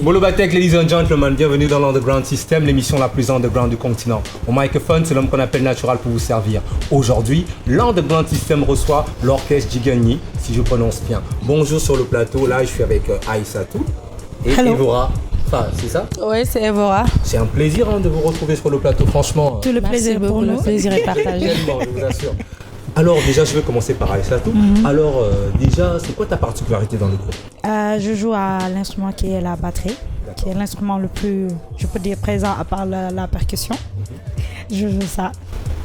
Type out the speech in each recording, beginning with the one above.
Bolobatek, ladies and gentlemen, bienvenue dans l'Underground System, l'émission la plus underground du continent. Au microphone, c'est l'homme qu'on appelle Natural pour vous servir. Aujourd'hui, l'Underground System reçoit l'orchestre Jigani, si je prononce bien. Bonjour sur le plateau, là je suis avec Aïssatou et Evora. Enfin, c'est ça? Oui, c'est Evora. C'est un plaisir de vous retrouver sur le plateau, franchement. Tout le plaisir pour nous. Le plaisir est partagé. Tellement, je vous assure. Alors déjà, je vais commencer par Aïssatou. Alors déjà, c'est quoi ta particularité dans le groupe? Je joue à l'instrument qui est la batterie, qui est l'instrument le plus, je peux dire, présent à part la percussion. Je joue ça.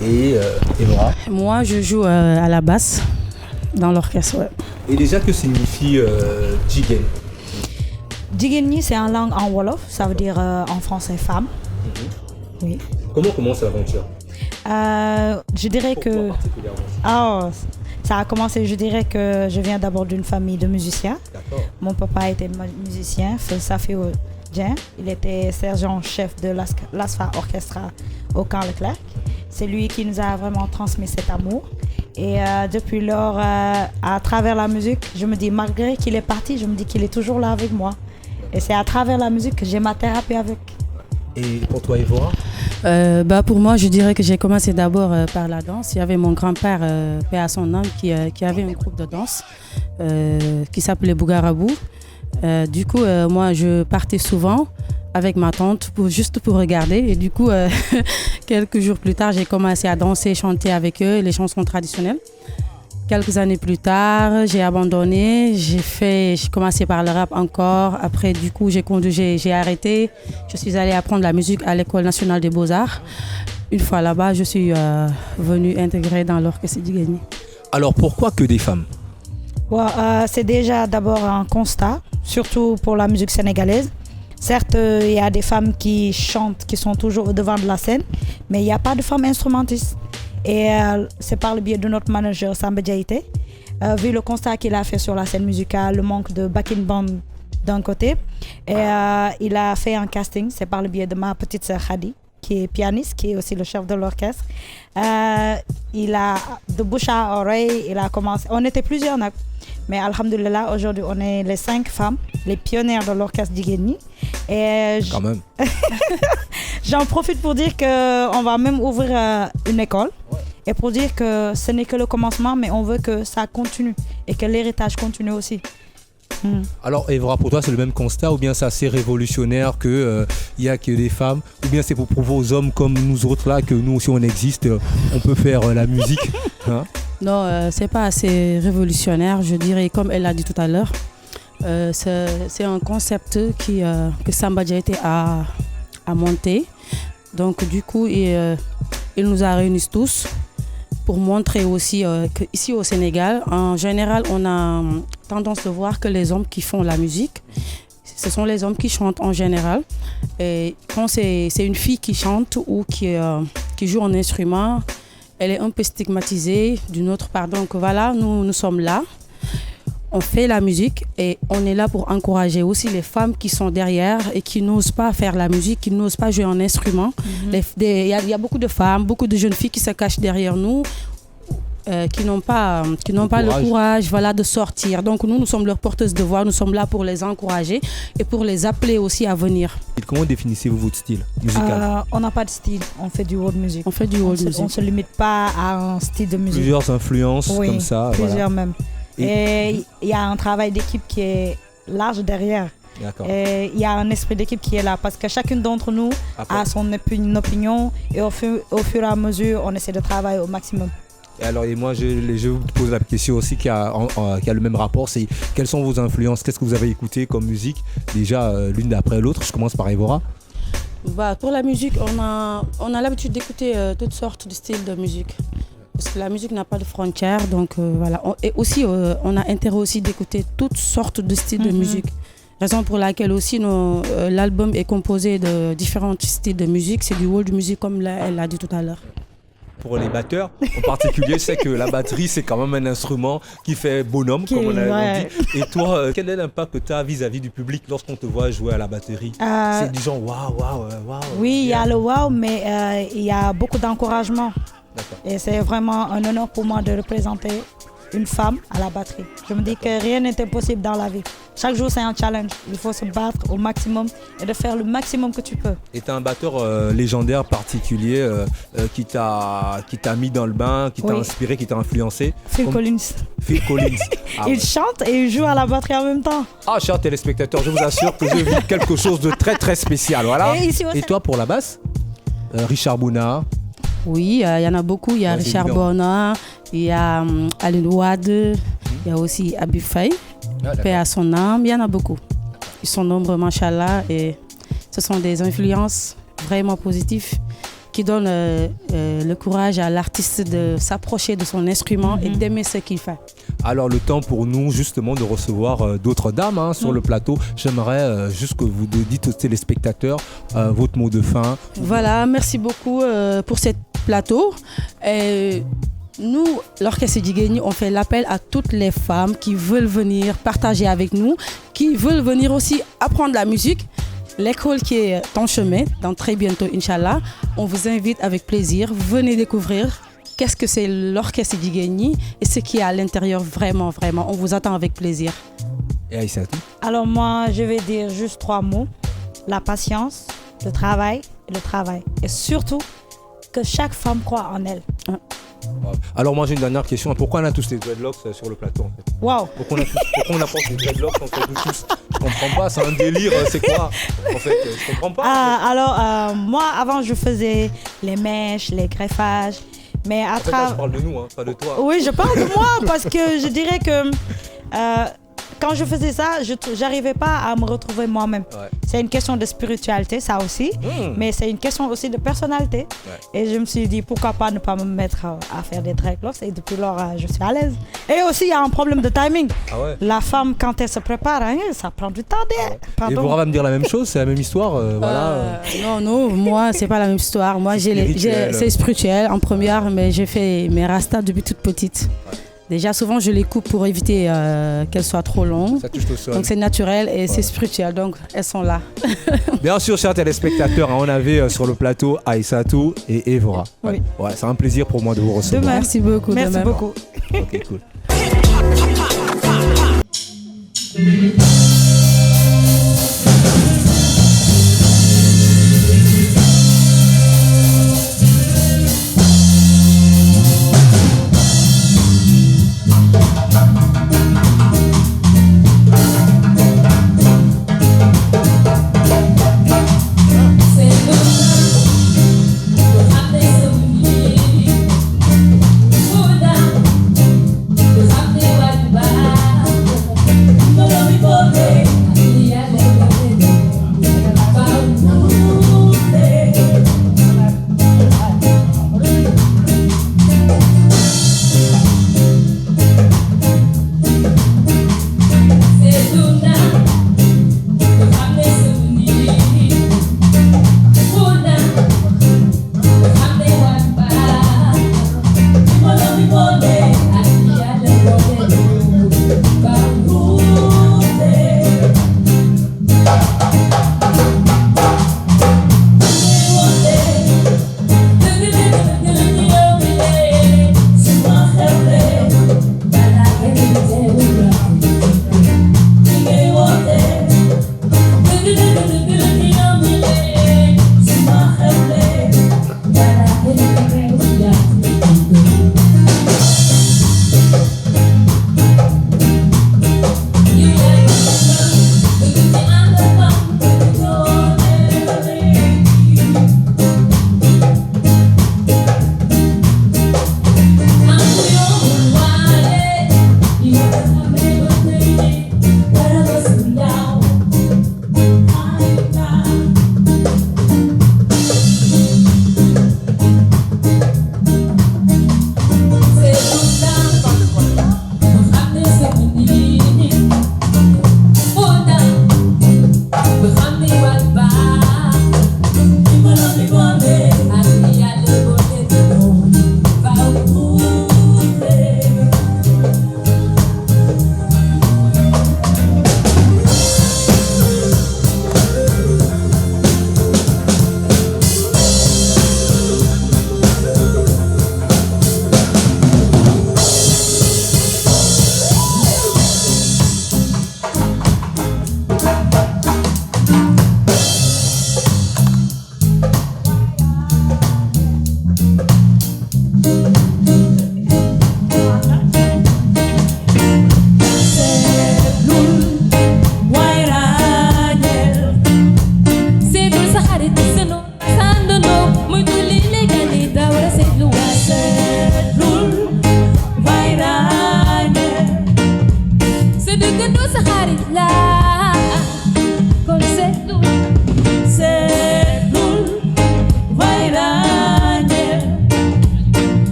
Et Evora? Moi, je joue à la basse dans l'orchestre. Ouais. Et déjà, que signifie Jigani? Jigani, c'est en langue en wolof, ça veut dire en français femme. Oui. Comment commence l'aventure? Je dirais que ça a commencé, je dirais que je viens d'abord d'une famille de musiciens. D'accord. Mon papa était musicien, Safio Dien. Il était sergent-chef de l'ASFA Orchestra au Camp Leclerc. C'est lui qui nous a vraiment transmis cet amour. Et depuis lors, à travers la musique, je me dis, malgré qu'il est parti, je me dis qu'il est toujours là avec moi. Et c'est à travers la musique que j'ai ma thérapie avec. Et pour toi, Evora? Pour moi, je dirais que j'ai commencé d'abord par la danse. Il y avait mon grand-père, paix à son âme, qui avait un groupe de danse qui s'appelait Bougarabou. Du coup, moi, je partais souvent avec ma tante juste pour regarder. Et du coup, quelques jours plus tard, j'ai commencé à danser, chanter avec eux les chansons traditionnelles. Quelques années plus tard, j'ai abandonné. J'ai commencé par le rap encore. Après, du coup, j'ai arrêté. Je suis allée apprendre la musique à l'École nationale des beaux-arts. Une fois là-bas, je suis venue intégrer dans l'orchestre Djigeni. Alors pourquoi que des femmes? C'est déjà d'abord un constat, surtout pour la musique sénégalaise. Certes, il y a des femmes qui chantent, qui sont toujours au devant de la scène, mais il n'y a pas de femmes instrumentistes. Et c'est par le biais de notre manager Samba Diaité, vu le constat qu'il a fait sur la scène musicale, le manque de backing band d'un côté, et il a fait un casting, c'est par le biais de ma petite sœur Khadi, qui est pianiste, qui est aussi le chef de l'orchestre. Il a, de bouche à oreille, il a commencé, on était plusieurs, mais alhamdoulilah, aujourd'hui on est les 5 femmes, les pionnières de l'orchestre Djigeni. Et quand même. J'en profite pour dire qu'on va même ouvrir une école. Et pour dire que ce n'est que le commencement, mais on veut que ça continue et que l'héritage continue aussi. Alors Evra, pour toi c'est le même constat ou bien c'est assez révolutionnaire qu'il n'y a que des femmes, ou bien c'est pour prouver aux hommes comme nous autres là que nous aussi on existe, on peut faire la musique hein? Non, c'est pas assez révolutionnaire, je dirais, comme elle l'a dit tout à l'heure. C'est un concept que Samba Diaité a monté. Donc du coup, il nous a réunis tous pour montrer aussi qu'ici au Sénégal, en général, on a tendance de voir que les hommes qui font la musique, ce sont les hommes qui chantent en général. Et quand c'est une fille qui chante ou qui joue un instrument, elle est un peu stigmatisée d'une autre part. Donc voilà, nous sommes là. On fait la musique et on est là pour encourager aussi les femmes qui sont derrière et qui n'osent pas faire la musique, qui n'osent pas jouer un instrument. Il y a beaucoup de femmes, beaucoup de jeunes filles qui se cachent derrière nous, qui n'ont pas le courage voilà, de sortir. Donc nous sommes leurs porteuses de voix, nous sommes là pour les encourager et pour les appeler aussi à venir. Comment définissez-vous votre style musical? On n'a pas de style, on fait du world music. On fait du world music. On ne se limite pas à un style de musique. Plusieurs influences comme ça. Plusieurs même. Et il y a un travail d'équipe qui est large derrière. Et il y a un esprit d'équipe qui est là parce que chacune d'entre nous a son opinion et au fur et à mesure, on essaie de travailler au maximum. Et alors, et moi, je vous pose la question aussi qui a le même rapport, c'est quelles sont vos influences? Qu'est-ce que vous avez écouté comme musique? Déjà, l'une d'après l'autre. Je commence par Evora. Pour la musique, on a l'habitude d'écouter toutes sortes de styles de musique. Parce que la musique n'a pas de frontières, donc voilà. Et aussi, on a intérêt aussi d'écouter toutes sortes de styles de musique. Raison pour laquelle aussi l'album est composé de différents styles de musique. C'est du world music comme elle l'a dit tout à l'heure. Pour les batteurs, en particulier, c'est que la batterie, c'est quand même un instrument qui fait bonhomme, comme on a dit. Et toi, quel est l'impact que tu as vis-à-vis du public lorsqu'on te voit jouer à la batterie? C'est du genre waouh. Oui, il y a le waouh, mais il y a beaucoup d'encouragement. Et c'est vraiment un honneur pour moi de représenter une femme à la batterie. Je me dis que rien n'est impossible dans la vie. Chaque jour, c'est un challenge. Il faut se battre au maximum et de faire le maximum que tu peux. Et tu as un batteur légendaire particulier qui t'a mis dans le bain, qui t'a inspiré, qui t'a influencé? Phil Collins. Phil Collins. Il chante et il joue à la batterie en même temps. Ah, chers téléspectateurs, je vous assure que je vis quelque chose de très très spécial. Voilà. Et toi, pour la basse? Richard Bouna. Oui, il y en a beaucoup. Il y a Richard Bouna, il y a Aline Ouad, il y a aussi Habib Faye, paix à son âme. Il y en a beaucoup. Ils sont nombreux, machallah, et ce sont des influences vraiment positives qui donnent le courage à l'artiste de s'approcher de son instrument et d'aimer ce qu'il fait. Alors le temps pour nous justement de recevoir d'autres dames sur le plateau. J'aimerais juste que vous dites aux téléspectateurs votre mot de fin. Voilà, merci beaucoup pour ce plateau. Nous, l'Orchestre Djigeni, on fait l'appel à toutes les femmes qui veulent venir partager avec nous, qui veulent venir aussi apprendre la musique. L'école qui est en chemin, dans très bientôt, Inch'Allah. On vous invite avec plaisir. Venez découvrir qu'est-ce que c'est l'Orchestre Djigeni et ce qui est à l'intérieur, vraiment. On vous attend avec plaisir. Et Aïssatou? Alors moi, je vais dire juste 3 mots. La patience, le travail et le travail. Et surtout, que chaque femme croit en elle. Alors moi j'ai une dernière question. Pourquoi on a tous les dreadlocks sur le plateau en fait? Wow. Pourquoi on apporte les dreadlocks en fait tous? Je comprends pas, c'est un délire, c'est quoi? En fait, je comprends pas. Alors moi avant je faisais les mèches, les greffages, Mais à En fait, là, je travers... parle de nous, hein, pas de toi. Oui, je parle de moi parce que je dirais que quand je faisais ça, j'arrivais pas à me retrouver moi-même. Ouais. C'est une question de spiritualité, ça aussi, mais c'est une question aussi de personnalité. Ouais. Et je me suis dit, pourquoi pas ne pas me mettre à faire des dreadlocks, et depuis lors, je suis à l'aise. Et aussi, il y a un problème de timing. Ah ouais. La femme, quand elle se prépare, hein, ça prend du temps. Et Bora va me dire la même chose, c'est la même histoire, voilà. Non, moi, c'est pas la même histoire. Moi, c'est spirituel en première, mais j'ai fait mes rastas depuis toute petite. Ouais. Déjà, souvent, je les coupe pour éviter qu'elles soient trop longues. Ça touche au sol. Donc, c'est naturel et c'est spirituel. Donc, elles sont là. Bien sûr, chers téléspectateurs, on avait sur le plateau Aïssatou et Evora. Oui. Ouais, c'est un plaisir pour moi de vous recevoir. Merci beaucoup. Merci beaucoup. Ok, cool. Bye.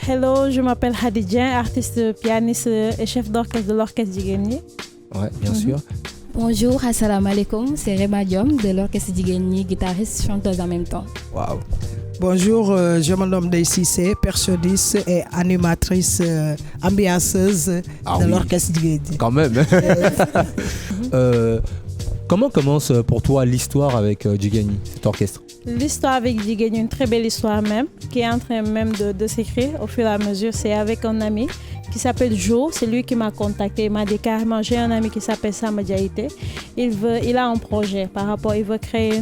Hello, je m'appelle Hadidien, artiste, pianiste et chef d'orchestre de l'orchestre Jigeni. Ouais, bien sûr. Bonjour, assalamu alaikum, c'est Rema Diom de l'orchestre Jigeni, guitariste, chanteuse en même temps. Waouh. Bonjour, je me nomme Daisy C, percussionniste et animatrice ambianceuse de l'orchestre Jigeni. Quand même. Comment commence pour toi l'histoire avec Jigeni, cet orchestre? L'histoire avec Jigeni, une très belle histoire même, qui est en train même de s'écrire au fur et à mesure. C'est avec un ami qui s'appelle Joe, c'est lui qui m'a contacté. Il m'a dit carrément, j'ai un ami qui s'appelle Samba Diaité. Il a un projet par rapport, il veut créer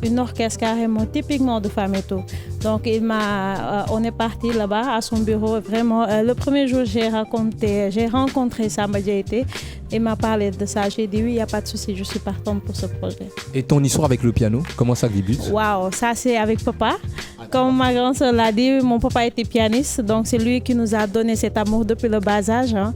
une orchestre carrément typiquement de femmes et tout. Donc on est parti là-bas à son bureau. Vraiment, le premier jour, j'ai rencontré Samba Diaité. Il m'a parlé de ça. J'ai dit oui, il n'y a pas de souci, je suis partante pour ce projet. Et ton histoire avec le piano, comment ça débute? Waouh, ça c'est avec papa. Comme ma grande soeur l'a dit, mon papa était pianiste, donc c'est lui qui nous a donné cet amour depuis le bas âge. Hein.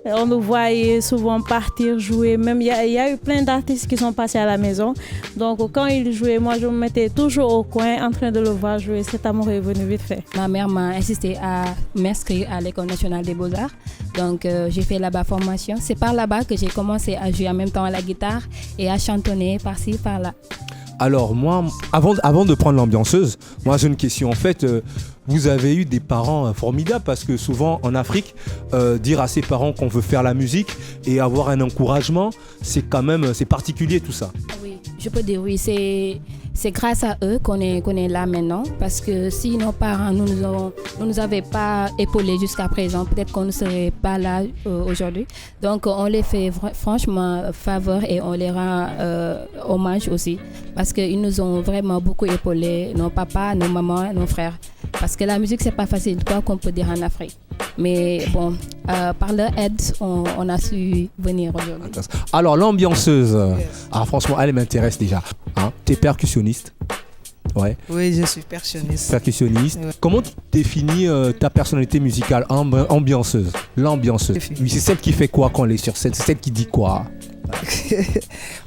On nous voyait souvent partir jouer. Même il y a eu plein d'artistes qui sont passés à la maison. Donc quand il jouait, moi je me mettais toujours au coin en train de le voir jouer. Cet amour est venu vite fait. Ma mère m'a insisté à m'inscrire à l'École nationale des beaux-arts. Donc j'ai fait là-bas formation. C'est par là-bas que j'ai commencé à jouer en même temps à la guitare et à chantonner par-ci, par-là. Alors moi, avant de prendre l'ambianceuse, moi j'ai une question. En fait, vous avez eu des parents formidables parce que souvent en Afrique, dire à ses parents qu'on veut faire la musique et avoir un encouragement, c'est particulier tout ça. Oui, je peux dire oui, c'est grâce à eux qu'on est là maintenant, parce que si nos parents ne nous avaient pas épaulés jusqu'à présent, peut-être qu'on ne serait pas là aujourd'hui. Donc on les fait franchement faveur et on les rend hommage aussi, parce qu'ils nous ont vraiment beaucoup épaulés, nos papas, nos mamans, nos frères. Parce que la musique, c'est pas facile, quoi qu'on peut dire en Afrique. Mais bon, par leur aide, on a su venir aujourd'hui. Alors, l'ambianceuse, franchement, elle m'intéresse déjà. Hein? Tu es percussionniste? Ouais. Oui, je suis percussionniste. Percussionniste. Ouais. Comment tu définis ta personnalité musicale? Ambianceuse. L'ambianceuse. Oui, c'est celle qui fait quoi quand elle est sur scène? C'est celle qui dit quoi?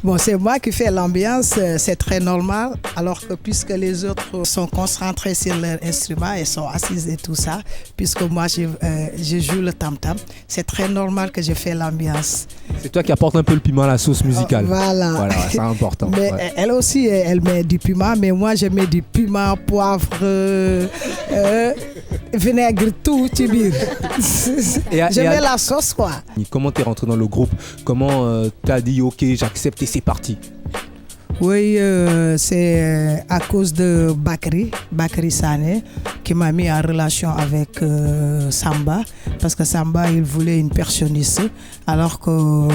Bon, c'est moi qui fais l'ambiance, c'est très normal, alors que puisque les autres sont concentrés sur leur instrument et sont assis et tout ça, puisque moi je joue le tam-tam, c'est très normal que je fais l'ambiance. C'est toi qui apportes un peu le piment à la sauce musicale. Voilà, c'est important. Mais elle aussi, elle met du piment, mais moi je mets du piment, poivre, vinaigre, tout, tu dis. Je mets la sauce, quoi. Comment tu es rentré dans le groupe? Comment tu as dit ok, j'accepte et c'est parti? Oui, c'est à cause de Bakri Sané, qui m'a mis en relation avec Samba, parce que Samba, il voulait une percussionniste, alors que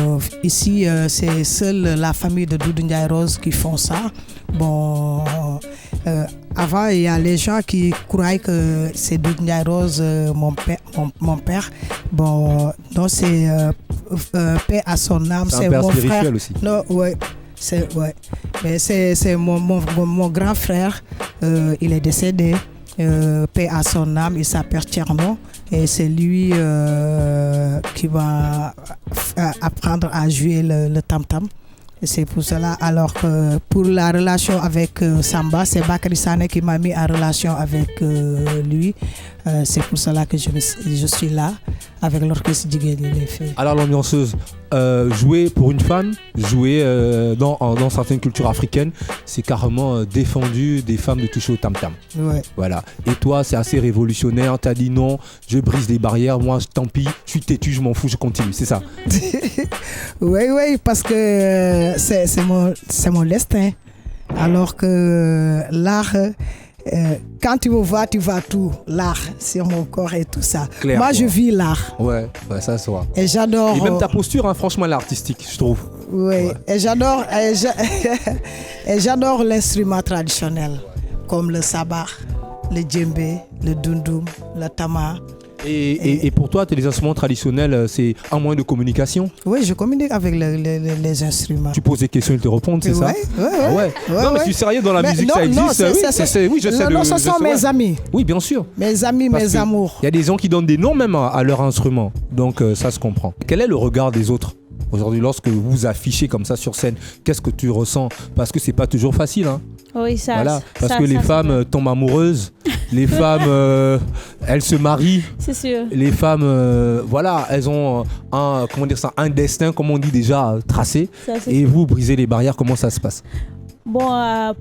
ici, c'est seule la famille de Doudou Ndiaye Rose qui font ça. Bon, avant, il y a les gens qui croyaient que c'est Doudou Ndiaye Rose, mon père. Bon, donc c'est paix à son âme, c'est mon frère aussi. Non, ouais. Mais c'est mon grand frère, il est décédé, paix à son âme, il s'appelle Tcherno, et c'est lui qui va apprendre à jouer le tam-tam. Et c'est pour cela, alors que pour la relation avec Samba, c'est Bakri Sané qui m'a mis en relation avec lui. C'est pour cela que je suis là avec l'orchestre Jigeni. Alors l'ambianceuse, jouer pour une femme, jouer dans certaines cultures africaines, c'est carrément défendu des femmes de toucher au tam-tam. Ouais. Voilà. Et toi, c'est assez révolutionnaire. Tu as dit non, je brise les barrières. Moi, tant pis, je suis têtu, je m'en fous, je continue. C'est ça. Oui, parce que c'est mon destin. Alors que l'art, quand tu me vois, tu vois tout. L'art sur mon corps et tout ça. Claire, moi, je vis l'art. Ouais, ça se voit. Et j'adore. Et même ta posture, franchement, elle est artistique, je trouve. Oui, ouais. Et j'adore l'instrument traditionnel, comme le sabar, le djembé, le dundum, le tama. Et pour toi, les instruments traditionnels, c'est un moyen de communication? Oui, je communique avec les instruments. Tu poses des questions, ils te répondent, c'est ça? Ouais. Non, mais je suis sérieux, dans la musique, ça existe. Oui, je sais. Non, ce sont mes amis. Oui, bien sûr. Mes amis, mes amours. Il y a des gens qui donnent des noms même à leur instrument. Donc, ça se comprend. Quel est le regard des autres aujourd'hui lorsque vous vous affichez comme ça sur scène? Qu'est-ce que tu ressens? Parce que c'est pas toujours facile, hein. Oui, ça. Voilà, parce que les femmes tombent amoureuses Les femmes, elles se marient. C'est sûr. Les femmes, voilà, elles ont un destin, comme on dit déjà, tracé. Ça, c'est Et vous brisez les barrières, comment ça se passe? Bon,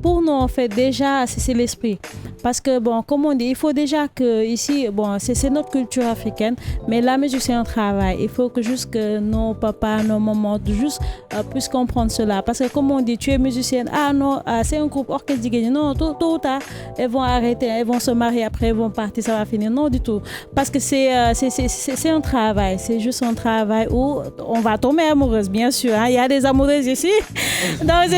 pour nous, en fait, déjà, c'est l'esprit. Parce que, bon, comme on dit, il faut déjà que ici, bon, c'est notre culture africaine, mais la musique, c'est un travail. Il faut que juste que nos papas, nos mamans, juste puissent comprendre cela. Parce que, comme on dit, tu es musicienne, ah non, c'est un groupe orchestre d'Iguéni. Non, tôt ou tard, elles vont arrêter, elles vont se marier, après, elles vont partir, ça va finir. Non, du tout. Parce que c'est un travail. C'est juste un travail où on va tomber amoureuse, bien sûr. Hein. Il y a des amoureuses ici. Donc,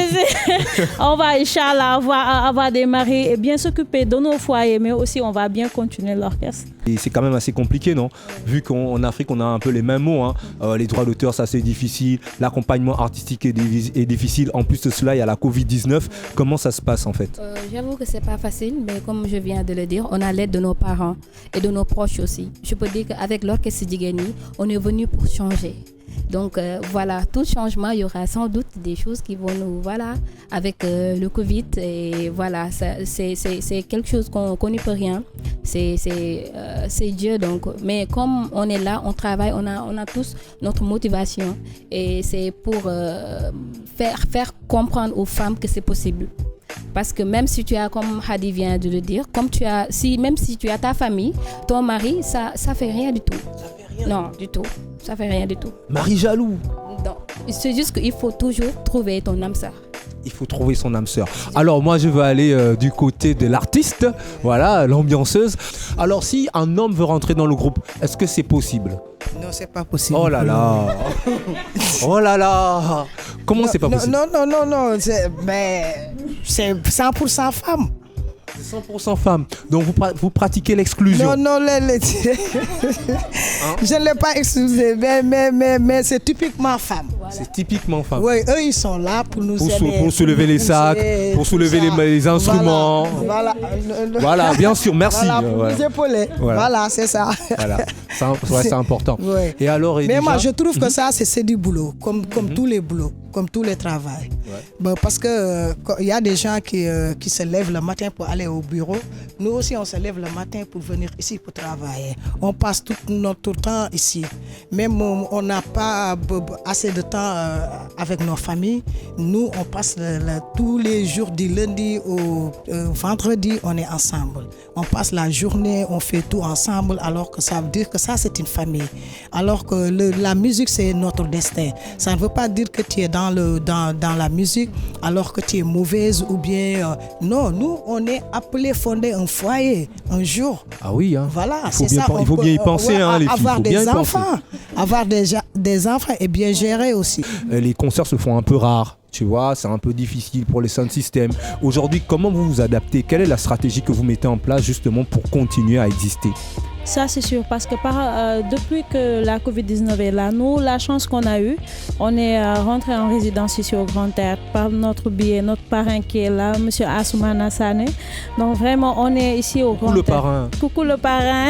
on va, Inch'Allah, avoir des maris et bien s'occuper de nos foyers, mais aussi on va bien continuer l'orchestre. Et c'est quand même assez compliqué, non? Vu qu'en Afrique, on a un peu les mêmes mots. Hein. Les droits d'auteur, ça c'est difficile. L'accompagnement artistique est difficile. En plus de cela, il y a la Covid-19. Comment ça se passe en fait? J'avoue que c'est pas facile, mais comme je viens de le dire, on a l'aide de nos parents et de nos proches aussi. Je peux dire qu'avec l'orchestre Digeni, on est venu pour changer. Donc voilà, tout changement, il y aura sans doute des choses qui vont nous, voilà, avec le Covid, et voilà, c'est quelque chose qu'on n'y peut rien, c'est Dieu donc. Mais comme on est là, on travaille, on a tous notre motivation, et c'est pour faire comprendre aux femmes que c'est possible. Parce que même si tu as, comme Hadi vient de le dire, même si tu as ta famille, ton mari, ça fait rien du tout. Non, du tout. Ça fait rien du tout. Mari jaloux. Non, c'est juste qu'il faut toujours trouver ton âme sœur. Il faut trouver son âme sœur. Alors moi je veux aller du côté de l'artiste, voilà, l'ambianceuse. Alors si un homme veut rentrer dans le groupe, est-ce que c'est possible? Non, c'est pas possible. Oh là là. Oh là là. Comment c'est pas possible? Non, mais c'est 100% femme. 100% femmes. Donc vous pratiquez l'exclusion. Non, je ne l'ai pas exclusé, mais c'est typiquement femme. Voilà. C'est typiquement femme. Oui, eux ils sont là pour nous aider. Pour soulever les sacs, pour soulever les instruments. Voilà, bien sûr, merci. Voilà, pour nous épauler. Voilà, c'est ça. Voilà, c'est important. Ouais. Et alors, mais déjà... moi je trouve que ça c'est du boulot, comme tous les boulots, comme tous les travails. Ouais. Bon, parce que il y a des gens qui se lèvent le matin pour aller au bureau. Nous aussi on se lève le matin pour venir ici pour travailler. On passe tout notre temps ici. Même on n'a pas assez de temps avec nos familles. Nous on passe tous les jours du lundi au vendredi, on est ensemble. On passe la journée, on fait tout ensemble, alors que ça veut dire que ça c'est une famille. Alors que la musique c'est notre destin. Ça ne veut pas dire que tu es dans la musique alors que tu es mauvaise ou bien non, nous on est appelé fonder un foyer un jour. Ah oui, hein. Voilà, il faut bien y penser, hein, les filles. Avoir des enfants, avoir des enfants et bien gérer aussi. Les concerts se font un peu rares. Tu vois, c'est un peu difficile pour les sound systems. Aujourd'hui, comment vous vous adaptez? Quelle est la stratégie que vous mettez en place justement pour continuer à exister? Ça, c'est sûr, parce que depuis que la Covid-19 est là, nous, la chance qu'on a eue, on est rentré en résidence ici au Grand Théâtre par notre biais, notre parrain qui est là, M. Assoumana Sané. Donc vraiment, on est ici au Grand Théâtre. Coucou le parrain.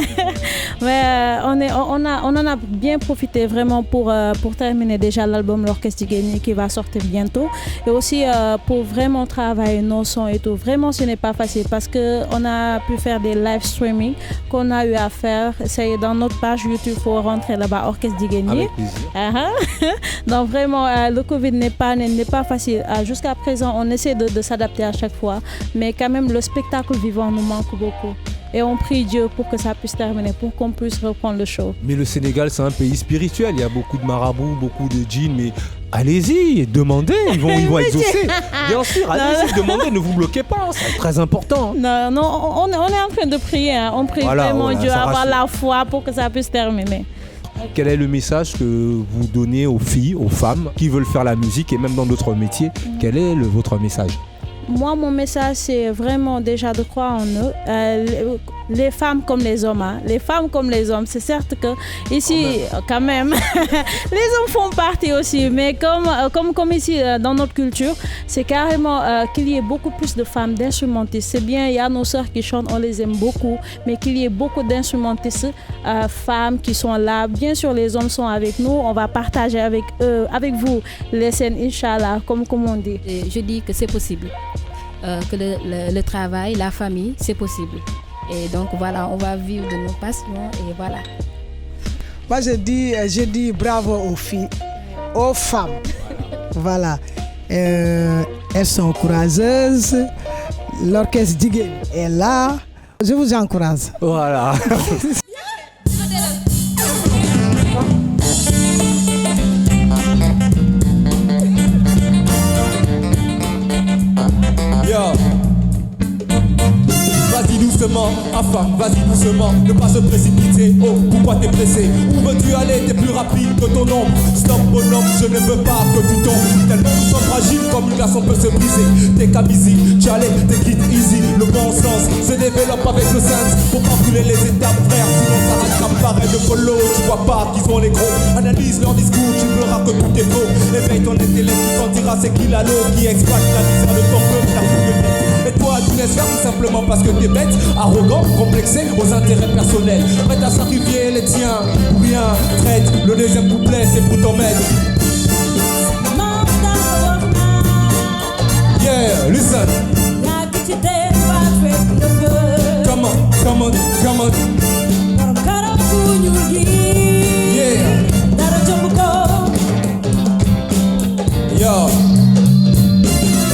Mais on en a bien profité vraiment pour terminer déjà l'album L'Orchestre Digeni qui va sortir bientôt. Et aussi pour vraiment travailler nos sons et tout. Vraiment, ce n'est pas facile parce qu'on a pu faire des live streaming qu'on a eu à faire. C'est dans notre page YouTube, il faut rentrer là-bas, Orchestre Digeni. Avec plaisir. Donc vraiment, le Covid n'est pas facile. Jusqu'à présent, on essaie de s'adapter à chaque fois. Mais quand même, le spectacle vivant nous manque beaucoup. Et on prie Dieu pour que ça puisse terminer, pour qu'on puisse reprendre le show. Mais le Sénégal, c'est un pays spirituel. Il y a beaucoup de marabouts, beaucoup de djinns. Mais allez-y, demandez, ils vont exaucer. Bien sûr, allez-y, demandez, ne vous bloquez pas. C'est très important. Non, on est en train de prier. Hein. On prie vraiment Dieu, avoir la foi pour que ça puisse terminer. Quel est le message que vous donnez aux filles, aux femmes qui veulent faire la musique et même dans d'autres métiers? Quel est votre message? Moi, mon message, c'est vraiment déjà de croire en eux. Les femmes comme les hommes. Hein. Les femmes comme les hommes. C'est certes que ici, quand même, les hommes font partie aussi. Mais comme ici, dans notre culture, c'est carrément qu'il y ait beaucoup plus de femmes d'instrumentistes. C'est bien, il y a nos sœurs qui chantent, on les aime beaucoup. Mais qu'il y ait beaucoup d'instrumentistes, femmes qui sont là. Bien sûr, les hommes sont avec nous. On va partager avec vous les scènes, Inch'Allah, comme on dit. Et je dis que c'est possible. Que le travail, la famille, c'est possible. Et donc voilà, on va vivre de nos passions et voilà. Moi, je dis bravo aux filles, aux femmes. Voilà. Elles sont courageuses. L'orchestre Djiguen est là. Je vous encourage. Voilà. Yo. Vas-y doucement, enfin, vas-y doucement, ne pas se précipiter. Oh, pourquoi t'es pressé? Où veux-tu aller? T'es plus rapide que ton ombre. Stop bonhomme, je ne veux pas que tu tombes. Tellement nous sommes fragiles comme une glaçon peut se briser. T'es kamisi, tu allais, t'es quitte easy. Le bon sens se développe avec le sens. Faut pas brûler les étapes, frère, sinon ça rattrape pareil de follow. Tu vois pas qu'ils sont les gros. Analyse leur discours, tu verras que tout est faux. Éveille ton intellect, tu sentiras c'est qui l'anneau qui exploite la misère de ton peuple, ta fougue. Et toi, tu laisses faire tout simplement parce que t'es bête, arrogant, complexé aux intérêts personnels. Prête à sacrifier les tiens, ou bien traite. Le deuxième couplet, c'est pour ton maître. Yeah, listen. Come on, come on, come on. Yeah. Yo.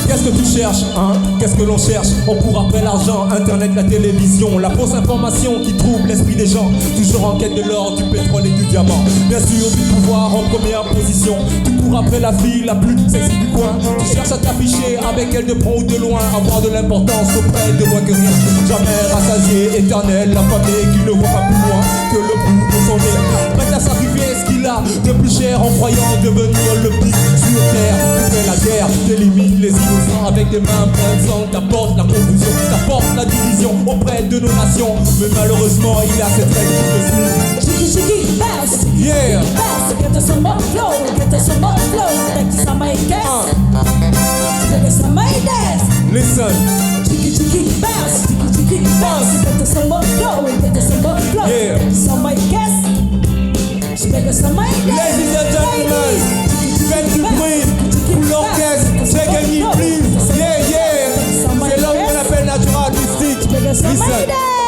Qu'est-ce que tu cherches, hein? Qu'est-ce que l'on cherche? On court après l'argent, internet, la télévision, la fausse information qui trouble l'esprit des gens. Toujours en quête de l'or, du pétrole et du diamant. Bien sûr, du pouvoir en première position. Tu cours après la fille la plus sexy du coin. Tu cherches à t'afficher avec elle de près ou de loin. Avoir de l'importance auprès de moins que rien. Jamais rassasié, éternel, la famille qui ne voit pas plus loin que le bout de son nez. Prête à sacrifier ce qu'il a de plus cher en croyant devenir le pire sur terre. Tu fais la guerre, t'élimines les innocents avec des mains pleines de sang. T'apportes la confusion, t'apportes la division auprès de nos nations. Mais malheureusement, il a cette règle de smooth. Chiki chiki bounce, Yeah. bounce, get us some more flow, get us some more flow. Take somebody dance, take somebody dance. Listen. Chiki chiki bounce, chiki chiki bounce, get us some more flow, get us some more flow. Yeah. Somebody dance, take somebody dance. Ladies and gentlemen, faites du bruit pour l'orchestre Djiguen, please. Yeah, yeah. C'est l'homme qu'on appelle Natural Mystique. Take somebody Listen. dance.